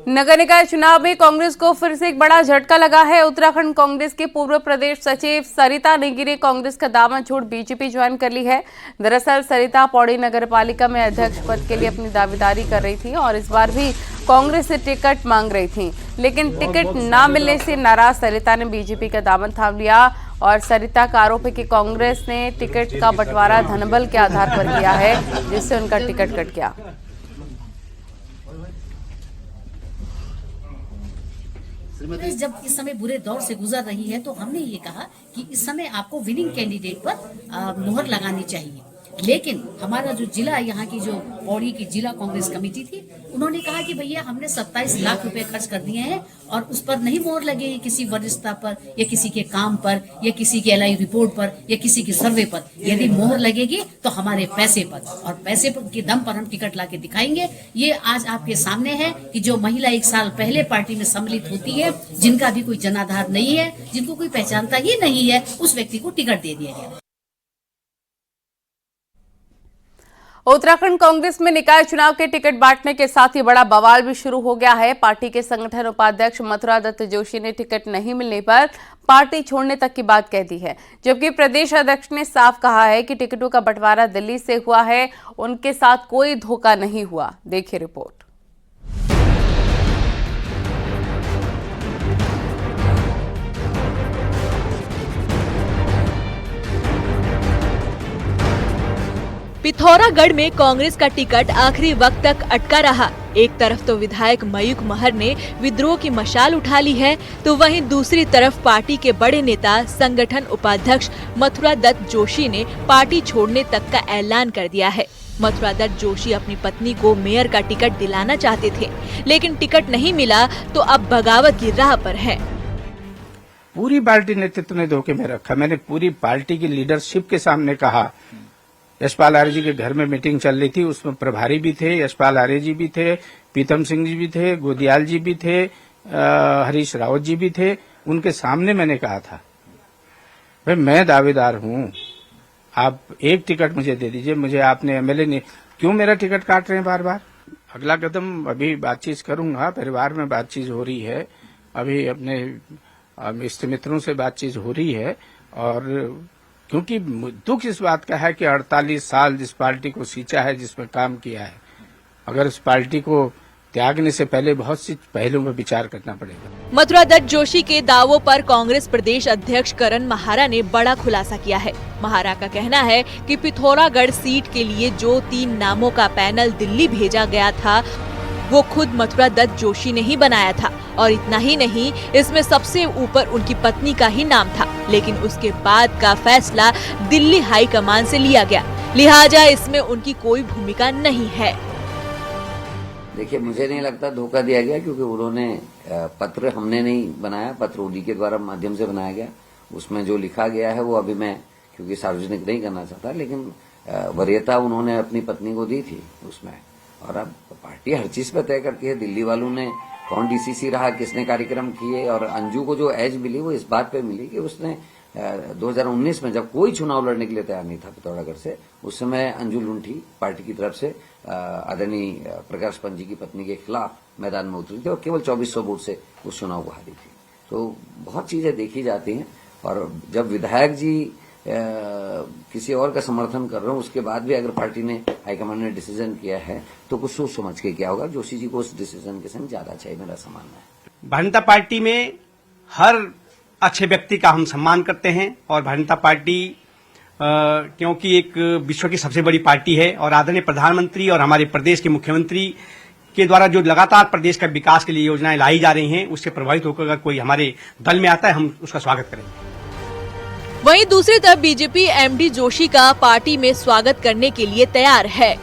नगर निकाय चुनाव में कांग्रेस को फिर से एक बड़ा झटका लगा है। उत्तराखंड कांग्रेस के पूर्व प्रदेश सचिव सरिता नेगी ने कांग्रेस का दामन छोड़ बीजेपी ज्वाइन कर ली है। दरअसल सरिता पौड़ी नगर पालिका में अध्यक्ष पद के लिए अपनी दावेदारी कर रही थी और इस बार भी कांग्रेस से टिकट मांग रही थी, लेकिन टिकट न मिलने से नाराज सरिता ने बीजेपी का दामन थाम लिया और सरिता का आरोप है कि कांग्रेस ने टिकट का बंटवारा धनबल के आधार पर किया है, जिससे उनका टिकट कट गया। कांग्रेस जब इस समय बुरे दौर से गुजर रही है तो हमने ये कहा कि इस समय आपको विनिंग कैंडिडेट पर मुहर लगानी चाहिए, लेकिन हमारा जो जिला यहाँ की जो पौड़ी की जिला कांग्रेस कमेटी थी, उन्होंने कहा कि भैया हमने 27 लाख रुपए खर्च कर दिए हैं और उस पर नहीं मोहर लगेगी किसी वरिष्ठता पर या किसी के काम पर या किसी की LI रिपोर्ट पर या किसी के सर्वे पर। यदि मोहर लगेगी तो हमारे पैसे पर, और पैसे पर के दम पर हम टिकट लाके दिखाएंगे। ये आज आपके सामने है कि जो महिला 1 साल पहले पार्टी में सम्मिलित होती है, जिनका भी कोई जनाधार नहीं है, जिनको कोई पहचानता ही नहीं है, उस व्यक्ति को टिकट दे दिया गया। उत्तराखंड कांग्रेस में निकाय चुनाव के टिकट बांटने के साथ ही बड़ा बवाल भी शुरू हो गया है। पार्टी के संगठन उपाध्यक्ष मथुरा दत्त जोशी ने टिकट नहीं मिलने पर पार्टी छोड़ने तक की बात कह दी है, जबकि प्रदेश अध्यक्ष ने साफ कहा है कि टिकटों का बंटवारा दिल्ली से हुआ है, उनके साथ कोई धोखा नहीं हुआ। देखिए रिपोर्ट। पिथौरागढ़ में कांग्रेस का टिकट आखिरी वक्त तक अटका रहा। एक तरफ तो विधायक मयूख महर ने विद्रोह की मशाल उठा ली है, तो वहीं दूसरी तरफ पार्टी के बड़े नेता संगठन उपाध्यक्ष मथुरा दत्त जोशी ने पार्टी छोड़ने तक का ऐलान कर दिया है। मथुरा दत्त जोशी अपनी पत्नी को मेयर का टिकट दिलाना चाहते थे, लेकिन टिकट नहीं मिला तो अब बगावत की राह पर है। पूरी पार्टी नेतृत्व ने धोखे में रखा। मैंने पूरी पार्टी की लीडरशिप के सामने कहा। यशपाल आर्य जी के घर में मीटिंग चल रही थी, उसमें प्रभारी भी थे, यशपाल आर्य जी भी थे, पीतम सिंह जी भी थे, गोदियाल जी भी थे, हरीश रावत जी भी थे। उनके सामने मैंने कहा था, भाई मैं दावेदार हूं, आप एक टिकट मुझे दे दीजिए। मुझे आपने MLA ने क्यों मेरा टिकट काट रहे हैं बार बार। अगला कदम अभी बातचीत करूंगा, परिवार में बातचीत हो रही है, अभी अपने इष्ट मित्रों से बातचीत हो रही है। और क्योंकि दुख इस बात का है कि 48 साल जिस पार्टी को सींचा है, जिसमें काम किया है, अगर उस पार्टी को त्यागने से पहले बहुत सी पहलुओं पर विचार करना पड़ेगा। मथुरा दत्त जोशी के दावों पर कांग्रेस प्रदेश अध्यक्ष करण महारा ने बड़ा खुलासा किया है। महारा का कहना है कि पिथौरागढ़ सीट के लिए जो 3 नामों का पैनल दिल्ली भेजा गया था, वो खुद मथुरा दत्त जोशी ने ही बनाया था, और इतना ही नहीं, इसमें सबसे ऊपर उनकी पत्नी का ही नाम था, लेकिन उसके बाद का फैसला दिल्ली हाई कमान से लिया गया, लिहाजा इसमें उनकी कोई भूमिका नहीं है। देखिए, मुझे नहीं लगता धोखा दिया गया, क्योंकि उन्होंने पत्र हमने नहीं बनाया, पत्र उन्हीं के द्वारा माध्यम से बनाया गया। उसमें जो लिखा गया है वो अभी मैं क्योंकि सार्वजनिक नहीं करना चाहता, लेकिन वरीयता उन्होंने अपनी पत्नी को दी थी उसमें। और अब पार्टी हर चीज पे तय करती है। दिल्ली वालों ने कौन DCC रहा, किसने कार्यक्रम किए, और अंजू को जो एज मिली वो इस बात पे मिली कि उसने 2019 में जब कोई चुनाव लड़ने के लिए तैयार नहीं था पिथौरागढ़ से, उस समय अंजू लुंठी पार्टी की तरफ से आदरणीय प्रकाश पंत जी की पत्नी के खिलाफ मैदान में उतरी थी और केवल 2400 वोट से उस चुनाव को हारी थी। तो बहुत चीजें देखी जाती हैं, और जब विधायक जी किसी और का समर्थन कर रहे हो, उसके बाद भी अगर पार्टी ने हाईकमान ने डिसीजन किया है तो कुछ सोच समझ के क्या होगा। जोशी जी को उस डिसीजन के संग ज्यादा चाहिए, मेरा मानना है। भारतीय जनता पार्टी में हर अच्छे व्यक्ति का हम सम्मान करते हैं, और भारतीय जनता पार्टी क्योंकि एक विश्व की सबसे बड़ी पार्टी है, और आदरणीय प्रधानमंत्री और हमारे प्रदेश के मुख्यमंत्री के द्वारा जो लगातार प्रदेश का विकास के लिए योजनाएं लाई जा रही हैं, उससे प्रभावित होकर अगर कोई हमारे दल में आता है, हम उसका स्वागत करेंगे। वहीं दूसरी तरफ बीजेपी MD जोशी का पार्टी में स्वागत करने के लिए तैयार है।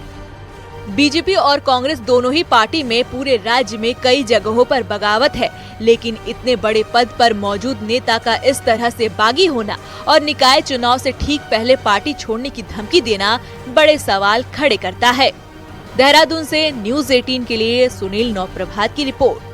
बीजेपी और कांग्रेस दोनों ही पार्टी में पूरे राज्य में कई जगहों पर बगावत है, लेकिन इतने बड़े पद पर मौजूद नेता का इस तरह से बागी होना और निकाय चुनाव से ठीक पहले पार्टी छोड़ने की धमकी देना बड़े सवाल खड़े करता है। देहरादून से न्यूज़ 18 के लिए सुनील नौप्रभात की रिपोर्ट।